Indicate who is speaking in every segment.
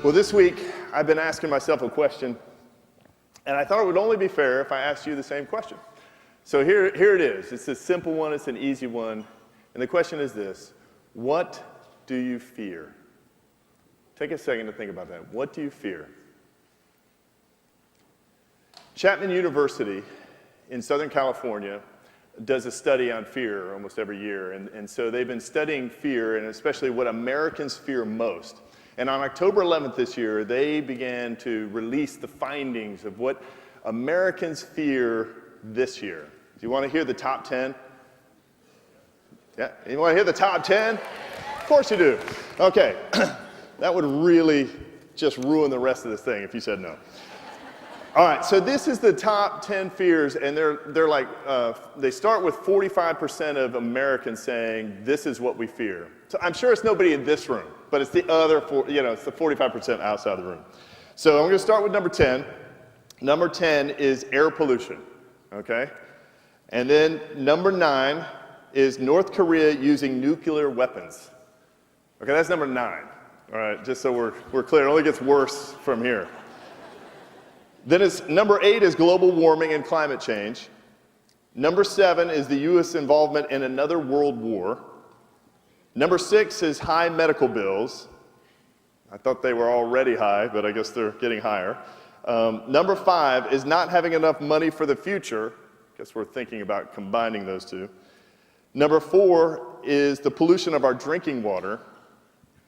Speaker 1: Well, this week, I've been asking myself a question, and I thought it would only be fair if I asked you the same question. So here it is. It's a simple one. It's an easy one. And the question is this: what do you fear? Take a second to think about that. What do you fear? Chapman University in Southern California does a study on fear almost every year. And so they've been studying fear, and especially what Americans fear most. And on October 11th this year, they began to release the findings of what Americans fear this year. Do you want to hear the top 10? Yeah, you want to hear the top 10? Of course you do. Okay, that would really just ruin the rest of this thing if you said no. All right, so this is the top 10 fears, and they're like, they start with 45% of Americans saying, this is what we fear. So I'm sure it's nobody in this room, but it's the other, it's the 45% outside the room. So I'm going to start with number 10. Number 10 is air pollution, okay? And then number 9 is North Korea using nuclear weapons. Okay, that's number 9. All right, just so we're clear, it only gets worse from here. Then number 8 is global warming and climate change. Number 7 is the U.S. involvement in another world war. Number 6 is high medical bills. I thought they were already high, but I guess they're getting higher. Number 5 is not having enough money for the future. I guess we're thinking about combining those two. Number 4 is the pollution of our drinking water.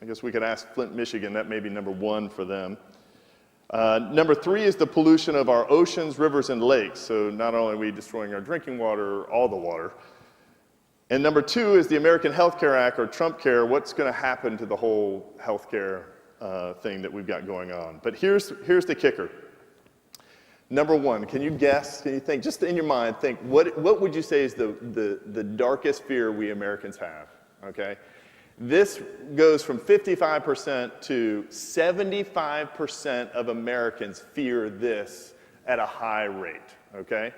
Speaker 1: I guess we could ask Flint, Michigan. That may be number 1 for them. Number 3 is the pollution of our oceans, rivers, and lakes. So not only are we destroying our drinking water, all the water. And number 2 is the American Health Care Act, or Trump Care. What's going to happen to the whole health care thing that we've got going on? But here's the kicker. Number 1, can you guess, can you think, just in your mind, think, what would you say is the darkest fear we Americans have, okay? This goes from 55% to 75% of Americans fear this at a high rate, okay?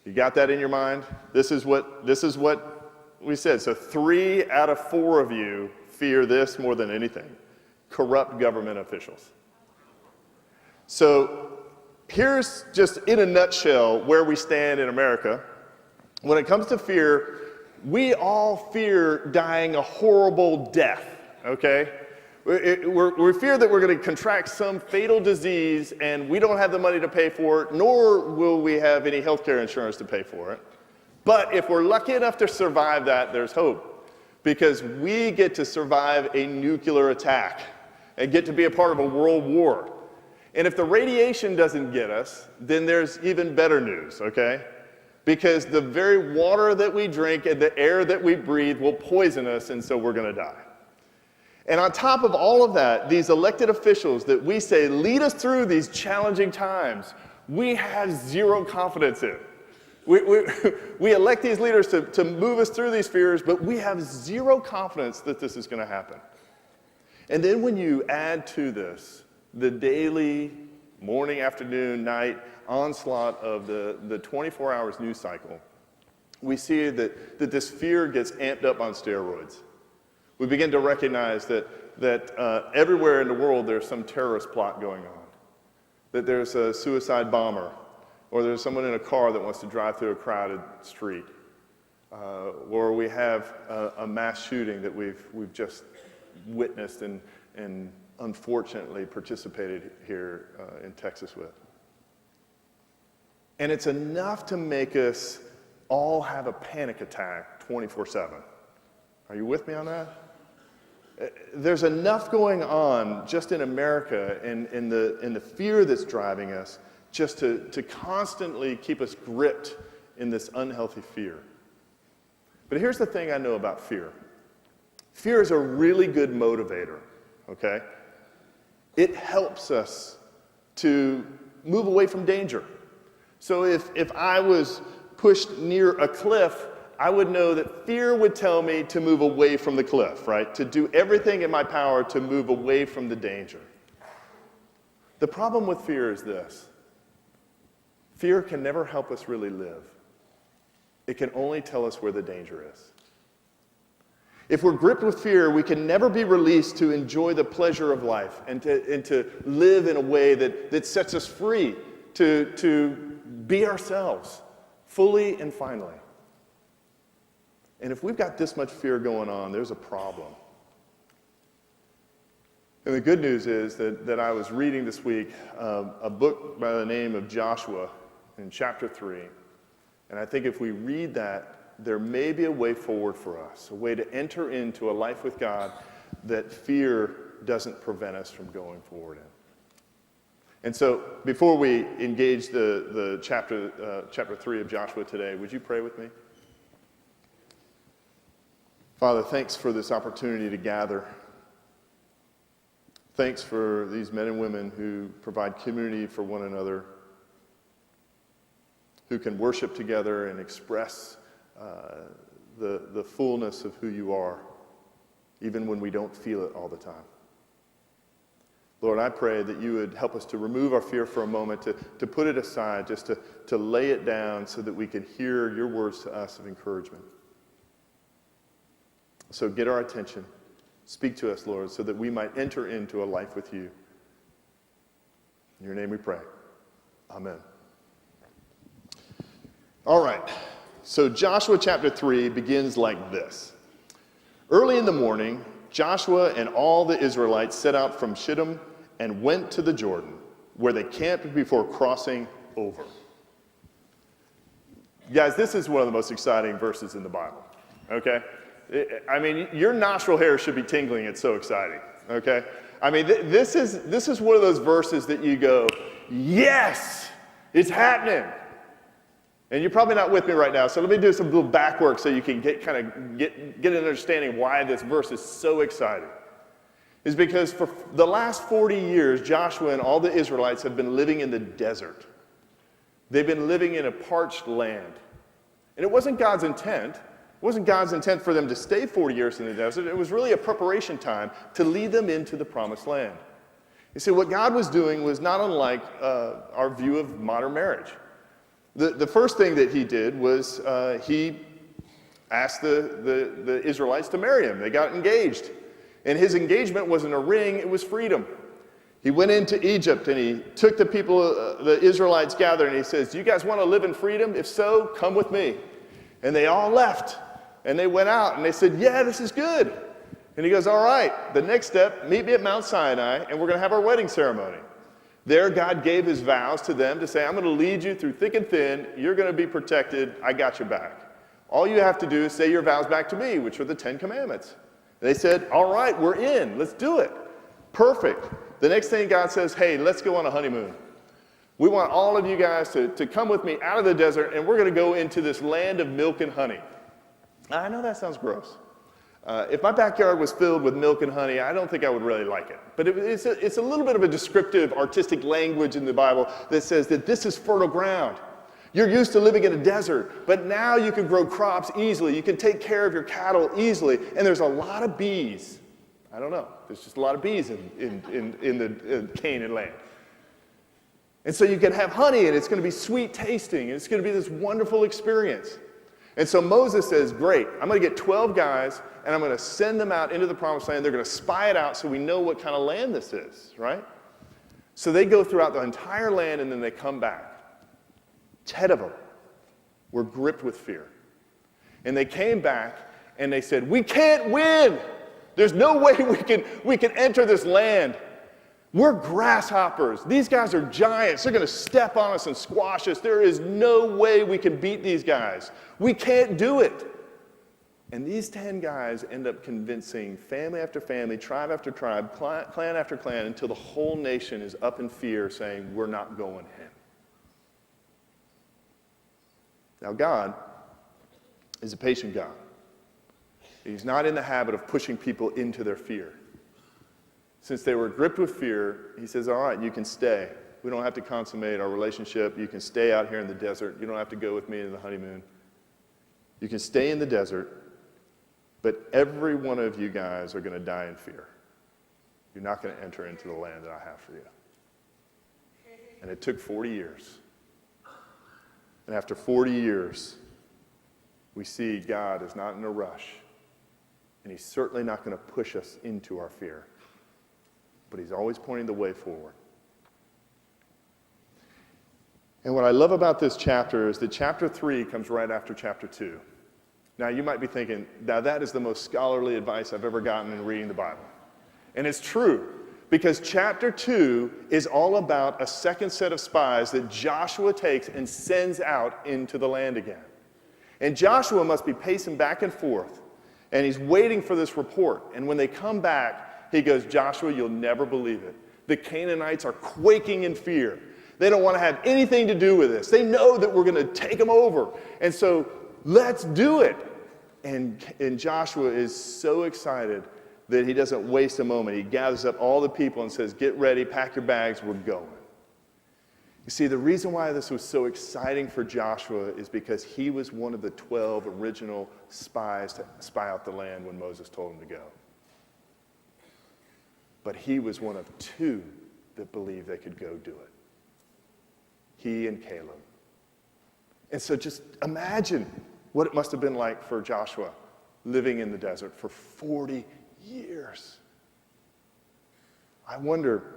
Speaker 1: You got that in your mind? This is what we said. So 3 out of 4 of you fear this more than anything: corrupt government officials. So here's just in a nutshell where we stand in America. When it comes to fear, we all fear dying a horrible death, okay? We fear that we're going to contract some fatal disease and we don't have the money to pay for it, nor will we have any health care insurance to pay for it. But if we're lucky enough to survive that, there's hope, because we get to survive a nuclear attack and get to be a part of a world war. And if the radiation doesn't get us, then there's even better news, okay? Because the very water that we drink and the air that we breathe will poison us, and so we're going to die. And on top of all of that, these elected officials that we say lead us through these challenging times, we have zero confidence in. We elect these leaders to move us through these fears, but we have zero confidence that this is going to happen. And then when you add to this the daily, morning, afternoon, night onslaught of the 24 hours news cycle, we see that this fear gets amped up on steroids. We begin to recognize that everywhere in the world there's some terrorist plot going on, that there's a suicide bomber, or there's someone in a car that wants to drive through a crowded street, or we have a mass shooting that we've just witnessed and unfortunately participated here in Texas with. And it's enough to make us all have a panic attack 24/7. Are you with me on that? There's enough going on just in America and in the fear that's driving us just to constantly keep us gripped in this unhealthy fear. But here's the thing I know about fear. Fear is a really good motivator, okay? It helps us to move away from danger. So if I was pushed near a cliff, I would know that fear would tell me to move away from the cliff, right? To do everything in my power to move away from the danger. The problem with fear is this: fear can never help us really live. It can only tell us where the danger is. If we're gripped with fear, we can never be released to enjoy the pleasure of life and to live in a way that sets us free to be ourselves fully and finally. And if we've got this much fear going on, there's a problem. And the good news is that I was reading this week a book by the name of Joshua in chapter 3. And I think if we read that, there may be a way forward for us, a way to enter into a life with God that fear doesn't prevent us from going forward in. And so before we engage the chapter 3 of Joshua today, would you pray with me? Father, thanks for this opportunity to gather. Thanks for these men and women who provide community for one another, who can worship together and express the fullness of who you are, even when we don't feel it all the time. Lord, I pray that you would help us to remove our fear for a moment, to put it aside, just to lay it down so that we can hear your words to us of encouragement. So get our attention. Speak to us, Lord, so that we might enter into a life with you. In your name we pray. Amen. All right. So Joshua chapter 3 begins like this. Early in the morning, Joshua and all the Israelites set out from Shittim and went to the Jordan, where they camped before crossing over. Guys, this is one of the most exciting verses in the Bible, okay? I mean, your nostril hair should be tingling. It's so exciting, okay? I mean, this is one of those verses that you go, yes, it's happening. And you're probably not with me right now, so let me do some little back work so you can get an understanding why this verse is so exciting. Is because for the last 40 years, Joshua and all the Israelites have been living in the desert. They've been living in a parched land. And it wasn't God's intent. It wasn't God's intent for them to stay 40 years in the desert. It was really a preparation time to lead them into the promised land. You see, what God was doing was not unlike our view of modern marriage. The first thing that he did was he asked the Israelites to marry him. They got engaged. And his engagement wasn't a ring, it was freedom. He went into Egypt and he took the people, the Israelites gathered, and he says, do you guys want to live in freedom? If so, come with me. And they all left. And they went out and they said, yeah, this is good. And he goes, all right, the next step, meet me at Mount Sinai and we're going to have our wedding ceremony. There, God gave his vows to them to say, I'm going to lead you through thick and thin. You're going to be protected. I got your back. All you have to do is say your vows back to me, which are the 10 Commandments. They said, all right, we're in. Let's do it. Perfect. The next thing God says, hey, let's go on a honeymoon. We want all of you guys to come with me out of the desert, and we're going to go into this land of milk and honey. I know that sounds gross. If my backyard was filled with milk and honey, I don't think I would really like it. But it's a little bit of a descriptive, artistic language in the Bible that says that this is fertile ground. You're used to living in a desert, but now you can grow crops easily. You can take care of your cattle easily, and there's a lot of bees. I don't know. There's just a lot of bees in the Canaan land. And so you can have honey, and it's going to be sweet tasting, and it's going to be this wonderful experience. And so Moses says, great, I'm going to get 12 guys, and I'm going to send them out into the promised land. They're going to spy it out so we know what kind of land this is, right? So they go throughout the entire land, and then they come back. 10 of them were gripped with fear. And they came back, and they said, we can't win. There's no way we can enter this land. We're grasshoppers. These guys are giants. They're going to step on us and squash us. There is no way we can beat these guys. We can't do it. And these 10 guys end up convincing family after family, tribe after tribe, clan after clan, until the whole nation is up in fear saying, we're not going in. Now, God is a patient God. He's not in the habit of pushing people into their fear. Since they were gripped with fear, he says, all right, you can stay. We don't have to consummate our relationship. You can stay out here in the desert. You don't have to go with me to the honeymoon. You can stay in the desert, but every one of you guys are going to die in fear. You're not going to enter into the land that I have for you. And it took 40 years. And after 40 years, we see God is not in a rush. And he's certainly not going to push us into our fear. But he's always pointing the way forward. And what I love about this chapter is that chapter 3 comes right after chapter 2. Now, you might be thinking, now that is the most scholarly advice I've ever gotten in reading the Bible. And it's true, because chapter 2 is all about a second set of spies that Joshua takes and sends out into the land again. And Joshua must be pacing back and forth, and he's waiting for this report. And when they come back, he goes, Joshua, you'll never believe it. The Canaanites are quaking in fear. They don't want to have anything to do with this. They know that we're going to take them over. And so let's do it. And Joshua is so excited that he doesn't waste a moment. He gathers up all the people and says, get ready, pack your bags, we're going. You see, the reason why this was so exciting for Joshua is because he was one of the 12 original spies to spy out the land when Moses told him to go. But he was one of 2 that believed they could go do it. He and Caleb. And so just imagine what it must have been like for Joshua living in the desert for 40 years. I wonder,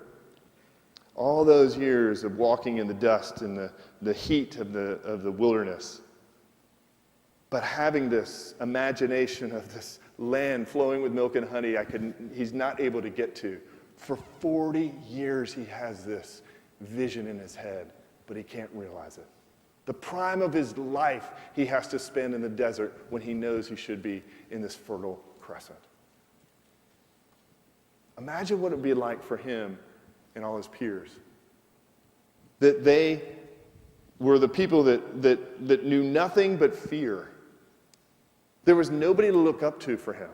Speaker 1: all those years of walking in the dust and the heat of the wilderness, but having this imagination of this land flowing with milk and honey he's not able to get to. For 40 years he has this vision in his head, but he can't realize it. The prime of his life he has to spend in the desert when he knows he should be in this fertile crescent. Imagine what it would be like for him and all his peers. That they were the people that knew nothing but fear. There was nobody to look up to for him.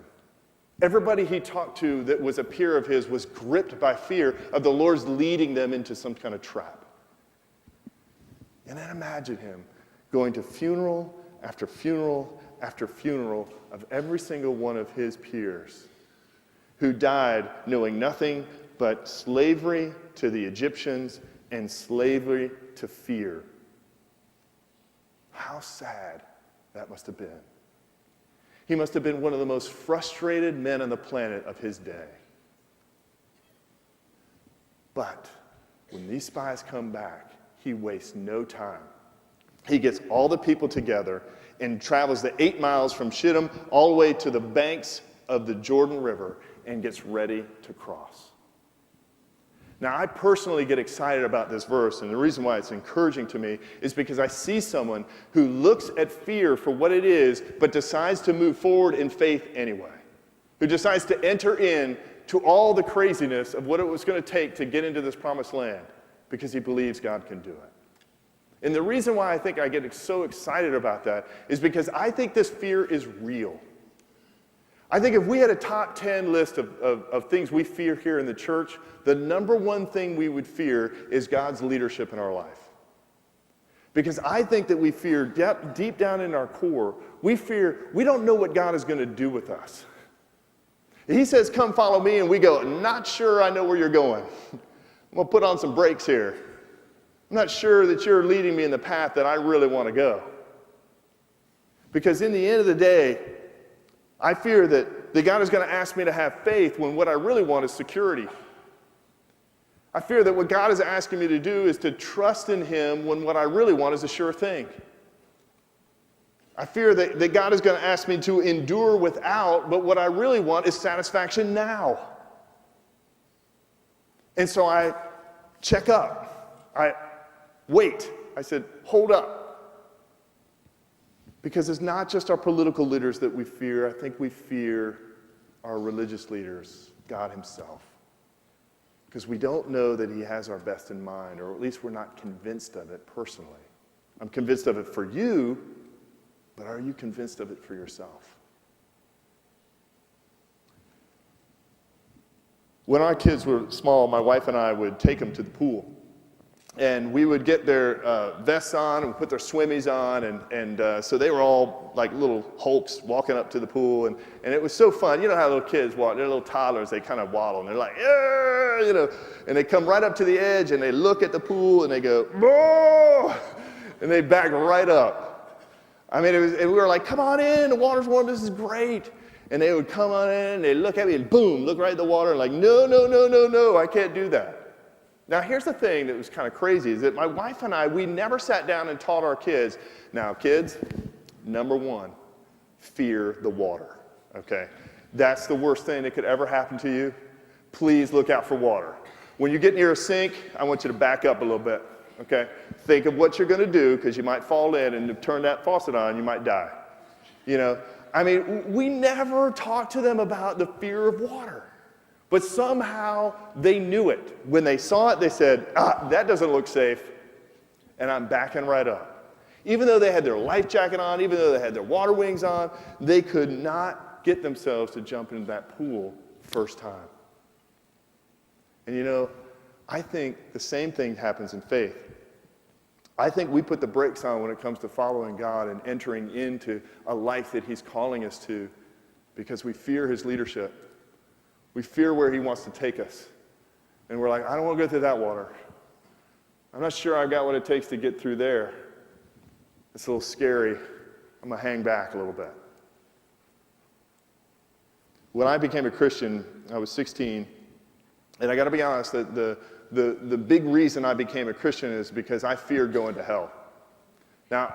Speaker 1: Everybody he talked to that was a peer of his was gripped by fear of the Lord's leading them into some kind of trap. And then imagine him going to funeral after funeral after funeral of every single one of his peers who died knowing nothing but slavery to the Egyptians and slavery to fear. How sad that must have been. He must have been one of the most frustrated men on the planet of his day. But when these spies come back, he wastes no time. He gets all the people together and travels the 8 miles from Shittim all the way to the banks of the Jordan River and gets ready to cross. Now, I personally get excited about this verse, and the reason why it's encouraging to me is because I see someone who looks at fear for what it is, but decides to move forward in faith anyway, who decides to enter in to all the craziness of what it was going to take to get into this promised land, because he believes God can do it. And the reason why I think I get so excited about that is because I think this fear is real. I think if we had a top 10 list of things we fear here in the church, the number one thing we would fear is God's leadership in our life. Because I think that we fear deep down in our core, we don't know what God is going to do with us. He says, come follow me, and we go, not sure I know where you're going. I'm going to put on some brakes here. I'm not sure that you're leading me in the path that I really want to go. Because in the end of the day, I fear that God is going to ask me to have faith when what I really want is security. I fear that what God is asking me to do is to trust in him when what I really want is a sure thing. I fear that God is going to ask me to endure without, but what I really want is satisfaction now. And so I check up. I wait. I said, hold up. Because it's not just our political leaders that we fear. I think we fear our religious leaders, God himself. Because we don't know that he has our best in mind, or at least we're not convinced of it personally. I'm convinced of it for you, but are you convinced of it for yourself? When our kids were small, my wife and I would take them to the pool. And we would get their vests on and put their swimmies on. And so they were all like little hulks walking up to the pool. And it was so fun. You know how little kids walk. They're little toddlers. They kind of waddle. And they're like, yeah, you know. And they come right up to the edge and they look at the pool and they go, whoa! And they back right up. I mean, and we were like, come on in. The water's warm. This is great. And they would come on in, and they'd look at me, and boom, look right at the water, and like, no, no, no, no, no, I can't do that. Now, here's the thing that was kind of crazy, is that my wife and I, we never sat down and taught our kids. Now, kids, number one, fear the water, okay? That's the worst thing that could ever happen to you. Please look out for water. When you get near a sink, I want you to back up a little bit, okay? Think of what you're going to do, because you might fall in, and to turn that faucet on, you might die. You know, I mean, we never talked to them about the fear of water. But somehow they knew it. When they saw it, they said, that doesn't look safe, and I'm backing right up. Even though they had their life jacket on, even though they had their water wings on, they could not get themselves to jump into that pool first time. And you know, I think the same thing happens in faith. I think we put the brakes on when it comes to following God and entering into a life that He's calling us to because we fear His leadership. We fear where He wants to take us. And we're like, I don't want to go through that water. I'm not sure I've got what it takes to get through there. It's a little scary. I'm going to hang back a little bit. When I became a Christian, I was 16, and I got to be honest, that the big reason I became a Christian is because I feared going to hell. Now,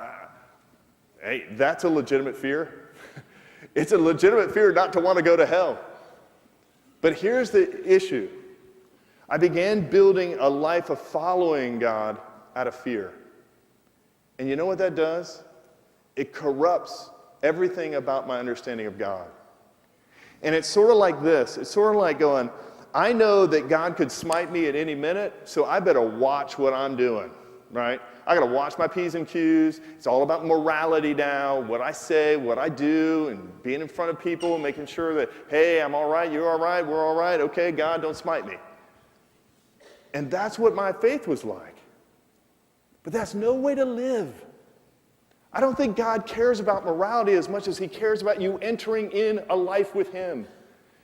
Speaker 1: hey, that's a legitimate fear. It's a legitimate fear not to want to go to hell. But here's the issue. I began building a life of following God out of fear. And you know what that does? It corrupts everything about my understanding of God. And it's sort of like this. It's sort of like going, I know that God could smite me at any minute, so I better watch what I'm doing, right? I got to watch my P's and Q's. It's all about morality now, what I say, what I do, and being in front of people and making sure that, hey, I'm all right, you're all right, we're all right, okay, God, don't smite me. And that's what my faith was like. But that's no way to live. I don't think God cares about morality as much as He cares about you entering in a life with Him.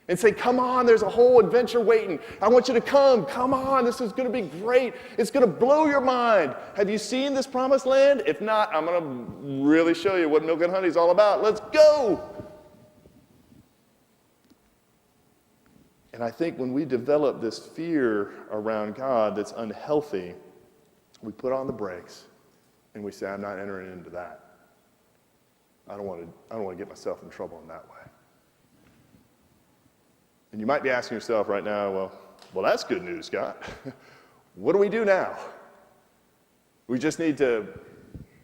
Speaker 1: And say, come on, there's a whole adventure waiting. I want you to come on, this is going to be great. It's going to blow your mind. Have you seen this promised land? If not, I'm going to really show you what milk and honey is all about. Let's go. And I think when we develop this fear around God that's unhealthy, we put on the brakes and we say, I'm not entering into that. I don't want to get myself in trouble in that way. And you might be asking yourself right now, well, that's good news, Scott. What do we do now? We just need to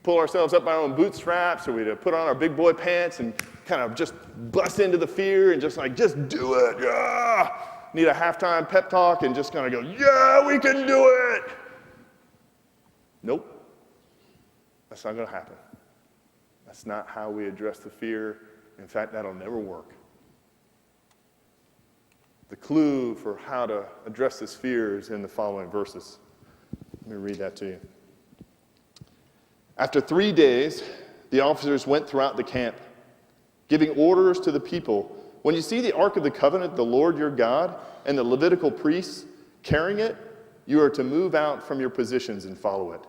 Speaker 1: pull ourselves up by our own bootstraps, or we to put on our big boy pants and kind of just bust into the fear and just do it. Yeah! Need a halftime pep talk and just kind of go, yeah, we can do it. Nope. That's not going to happen. That's not how we address the fear. In fact, that'll never work. The clue for how to address this fear is in the following verses. Let me read that to you. After 3 days, the officers went throughout the camp, giving orders to the people. When you see the Ark of the Covenant, the Lord your God, and the Levitical priests carrying it, you are to move out from your positions and follow it.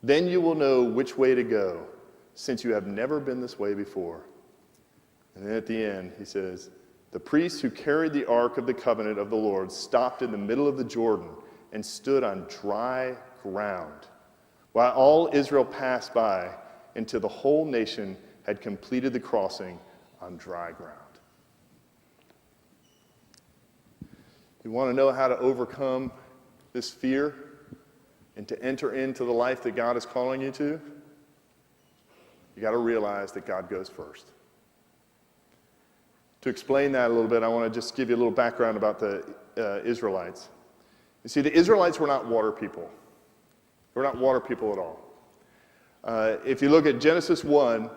Speaker 1: Then you will know which way to go, since you have never been this way before. And then at the end, he says, the priests who carried the Ark of the Covenant of the Lord stopped in the middle of the Jordan and stood on dry ground, while all Israel passed by until the whole nation had completed the crossing on dry ground. You want to know how to overcome this fear and to enter into the life that God is calling you to? You got to realize that God goes first. To explain that a little bit, I want to just give you a little background about the Israelites. You see, the Israelites were not water people. They were not water people at all. If you look at Genesis 1,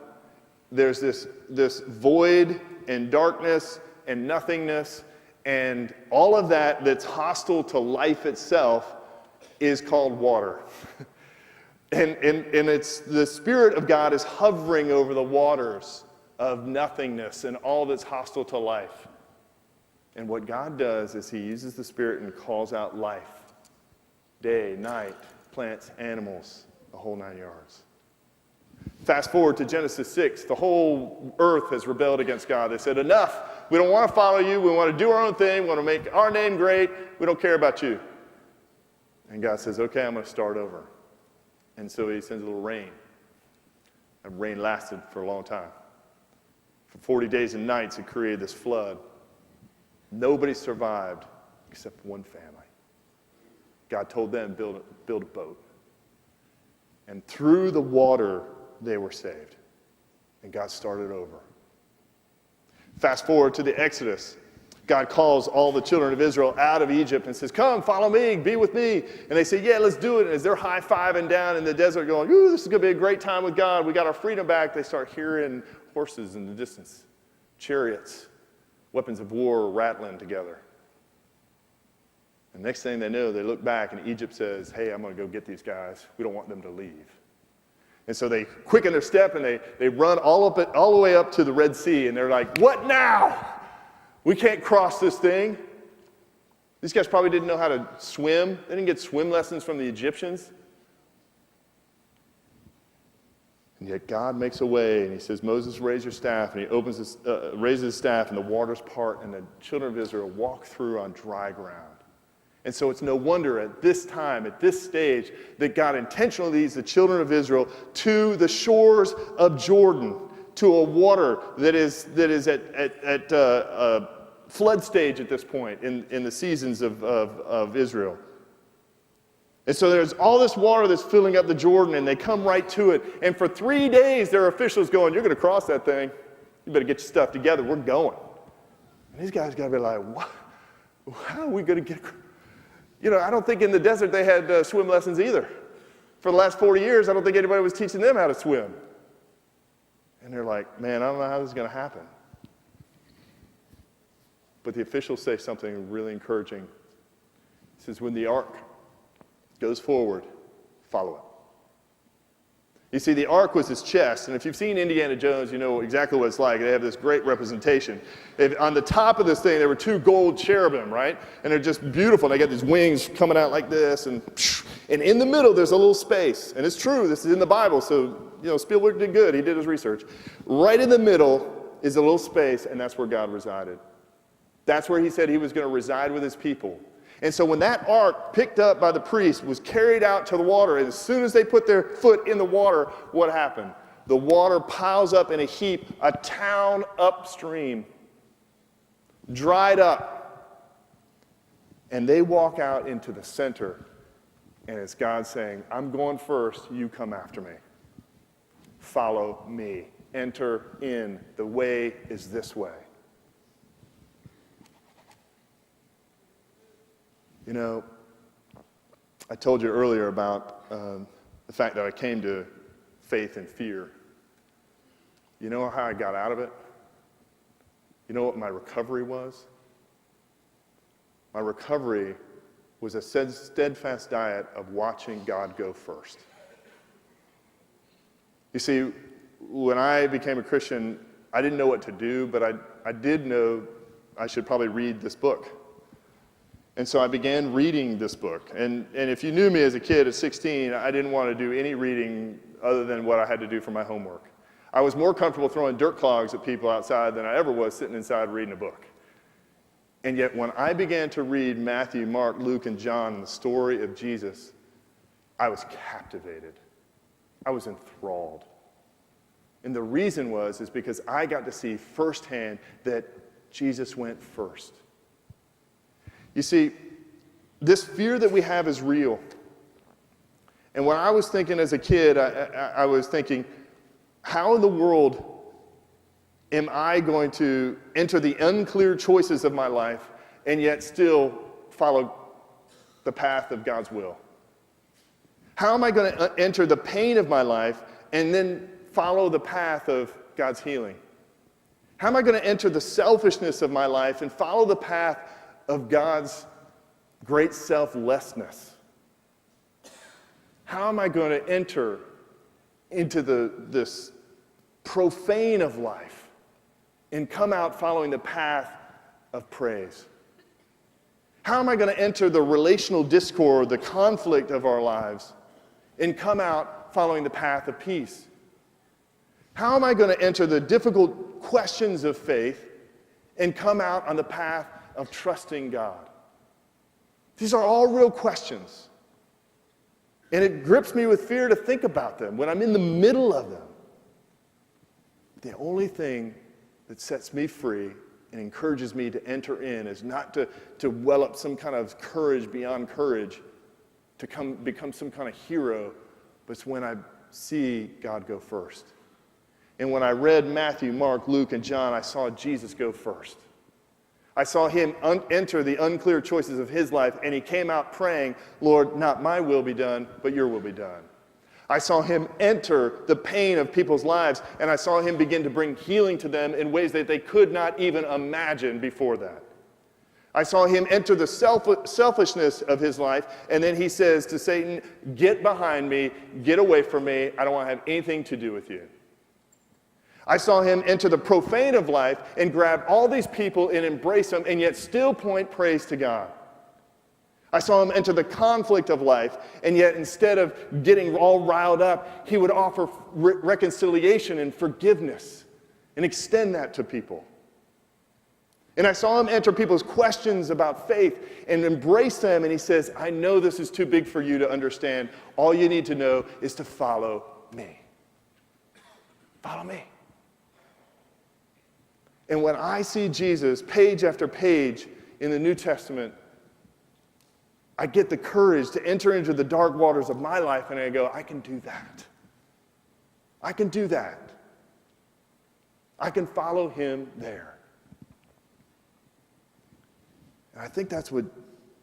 Speaker 1: there's this void and darkness and nothingness, and all of that that's hostile to life itself is called water. and it's the Spirit of God is hovering over the waters of nothingness and all that's hostile to life. And what God does is He uses the Spirit and calls out life. Day, night, plants, animals, the whole 9 yards. Fast forward to Genesis 6, the whole earth has rebelled against God. They said, enough, we don't want to follow you, we want to do our own thing, we want to make our name great, we don't care about you. And God says, okay, I'm going to start over. And so he sends a little rain. And rain lasted for a long time. For 40 days and nights, it created this flood. Nobody survived except one family. God told them, build a boat. And through the water, they were saved. And God started over. Fast forward to the Exodus. God calls all the children of Israel out of Egypt and says, come, follow me, be with me. And they say, yeah, let's do it. And as they're high-fiving down in the desert going, ooh, this is going to be a great time with God. We got our freedom back. They start hearing horses in the distance, chariots, weapons of war rattling together. And next thing they know, they look back and Egypt says, hey, I'm going to go get these guys. We don't want them to leave. And so they quicken their step and they run all the way up to the Red Sea. And they're like, what now? We can't cross this thing. These guys probably didn't know how to swim. They didn't get swim lessons from the Egyptians. And yet God makes a way, and he says, Moses, raise your staff. And he raises his staff, and the waters part, and the children of Israel walk through on dry ground. And so it's no wonder at this time, at this stage, that God intentionally leads the children of Israel to the shores of Jordan, to a water that is at flood stage at this point in the seasons of Israel. And so there's all this water that's filling up the Jordan, and they come right to it. And for 3 days, there are officials going, you're going to cross that thing. You better get your stuff together. We're going. And these guys got to be like, what? How are we going to get across? I don't think in the desert they had swim lessons either. For the last 40 years, I don't think anybody was teaching them how to swim. And they're like, man, I don't know how this is going to happen. But the officials say something really encouraging. He says, when the ark goes forward, follow it. You see, the ark was his chest, and if you've seen Indiana Jones, you know exactly what it's like. They have this great representation. On the top of this thing, there were 2 gold cherubim, right? And they're just beautiful. They got these wings coming out like this, and in the middle, there's a little space. And it's true, this is in the Bible, so, Spielberg did good. He did his research. Right in the middle is a little space, and that's where God resided. That's where he said he was going to reside with his people. And so when that ark, picked up by the priest, was carried out to the water, and as soon as they put their foot in the water, what happened? The water piles up in a heap, a town upstream, dried up. And they walk out into the center, and it's God saying, I'm going first, you come after me. Follow me. Enter in. The way is this way. I told you earlier about the fact that I came to faith and fear. You know how I got out of it? You know what my recovery was? My recovery was a steadfast diet of watching God go first. You see, when I became a Christian, I didn't know what to do, but I did know I should probably read this book. And so I began reading this book. And if you knew me as a kid at 16, I didn't want to do any reading other than what I had to do for my homework. I was more comfortable throwing dirt clogs at people outside than I ever was sitting inside reading a book. And yet when I began to read Matthew, Mark, Luke, and John, the story of Jesus, I was captivated. I was enthralled. And the reason is because I got to see firsthand that Jesus went first. You see, this fear that we have is real. And when I was thinking as a kid, I was thinking, how in the world am I going to enter the unclear choices of my life and yet still follow the path of God's will? How am I going to enter the pain of my life and then follow the path of God's healing? How am I going to enter the selfishness of my life and follow the path of God's great selflessness? How am I going to enter into this profane of life and come out following the path of praise? How am I going to enter the relational discord, the conflict of our lives, and come out following the path of peace? How am I going to enter the difficult questions of faith and come out on the path of trusting God? These are all real questions. And it grips me with fear to think about them when I'm in the middle of them. The only thing that sets me free and encourages me to enter in is not to well up some kind of courage beyond courage, to become some kind of hero, but it's when I see God go first. And when I read Matthew, Mark, Luke, and John, I saw Jesus go first. I saw him enter the unclear choices of his life, and he came out praying, Lord, not my will be done, but your will be done. I saw him enter the pain of people's lives, and I saw him begin to bring healing to them in ways that they could not even imagine before that. I saw him enter the selfishness of his life, and then he says to Satan, get behind me, get away from me, I don't want to have anything to do with you. I saw him enter the profane of life and grab all these people and embrace them and yet still point praise to God. I saw him enter the conflict of life, and yet instead of getting all riled up, he would offer reconciliation and forgiveness and extend that to people. And I saw him enter people's questions about faith and embrace them, and he says, I know this is too big for you to understand. All you need to know is to follow me. Follow me. And when I see Jesus page after page in the New Testament, I get the courage to enter into the dark waters of my life, and I go, I can do that. I can do that. I can follow him there. And I think that's what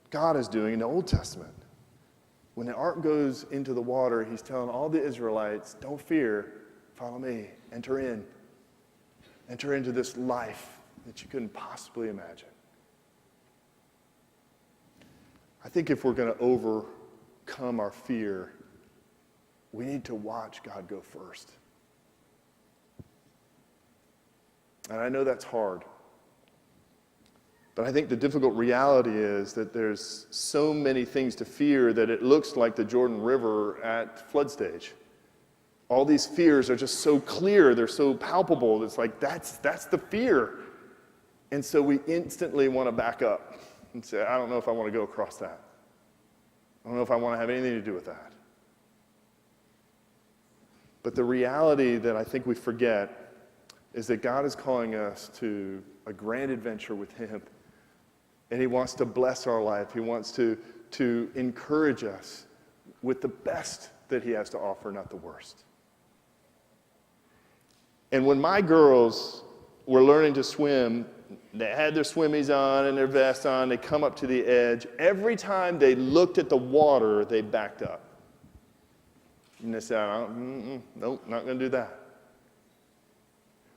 Speaker 1: God is doing in the Old Testament. When the ark goes into the water, he's telling all the Israelites, don't fear, follow me, enter in. Enter into this life that you couldn't possibly imagine. I think if we're going to overcome our fear, we need to watch God go first. And I know that's hard. But I think the difficult reality is that there's so many things to fear that it looks like the Jordan River at flood stage. All these fears are just so clear, they're so palpable. It's like, that's the fear. And so we instantly want to back up and say, I don't know if I want to go across that. I don't know if I want to have anything to do with that. But the reality that I think we forget is that God is calling us to a grand adventure with him. And he wants to bless our life. He wants to encourage us with the best that he has to offer, not the worst. And when my girls were learning to swim, they had their swimmies on and their vests on, they come up to the edge. Every time they looked at the water, they backed up. And they said, nope, not going to do that.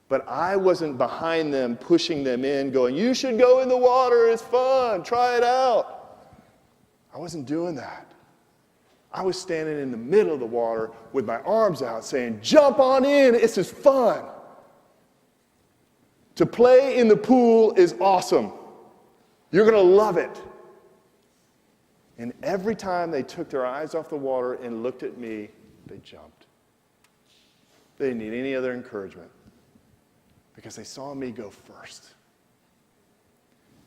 Speaker 1: But I wasn't behind them, pushing them in, going, you should go in the water, it's fun, try it out. I wasn't doing that. I was standing in the middle of the water with my arms out saying, jump on in, this is fun. To play in the pool is awesome. You're going to love it. And every time they took their eyes off the water and looked at me, they jumped. They didn't need any other encouragement because they saw me go first.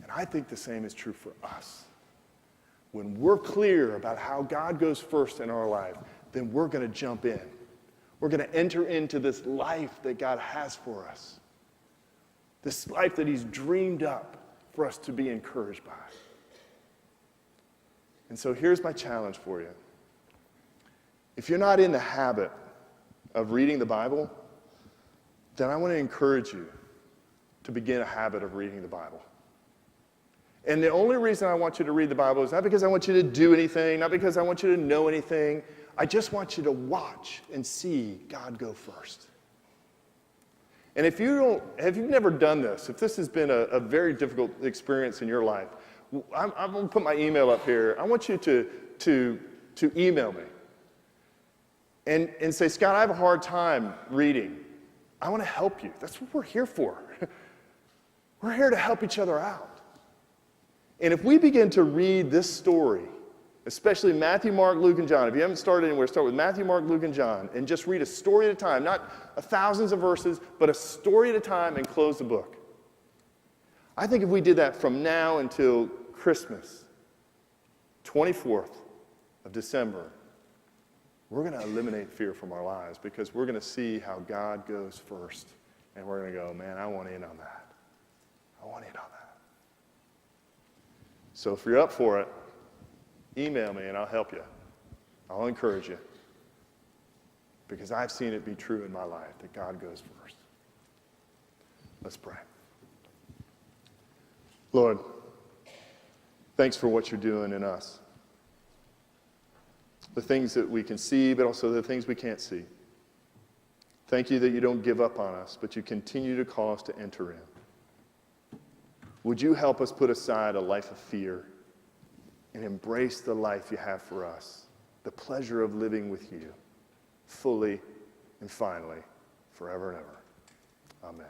Speaker 1: And I think the same is true for us. When we're clear about how God goes first in our life, then we're going to jump in. We're going to enter into this life that God has for us. This life that he's dreamed up for us to be encouraged by. And so here's my challenge for you. If you're not in the habit of reading the Bible, then I want to encourage you to begin a habit of reading the Bible. And the only reason I want you to read the Bible is not because I want you to do anything, not because I want you to know anything. I just want you to watch and see God go first. And if you've never done this, if this has been a very difficult experience in your life, I'm going to put my email up here. I want you to email me and say, Scott, I have a hard time reading. I want to help you. That's what we're here for. We're here to help each other out. And if we begin to read this story especially Matthew, Mark, Luke, and John. If you haven't started anywhere, start with Matthew, Mark, Luke, and John, and just read a story at a time, not thousands of verses, but a story at a time, and close the book. I think if we did that from now until Christmas, 24th of December, we're going to eliminate fear from our lives because we're going to see how God goes first. And we're going to go, man, I want in on that. I want in on that. So if you're up for it, email me and I'll help you. I'll encourage you. Because I've seen it be true in my life that God goes first. Let's pray. Lord, thanks for what you're doing in us. The things that we can see, but also the things we can't see. Thank you that you don't give up on us, but you continue to call us to enter in. Would you help us put aside a life of fear and embrace the life you have for us, the pleasure of living with you, fully and finally, forever and ever. Amen.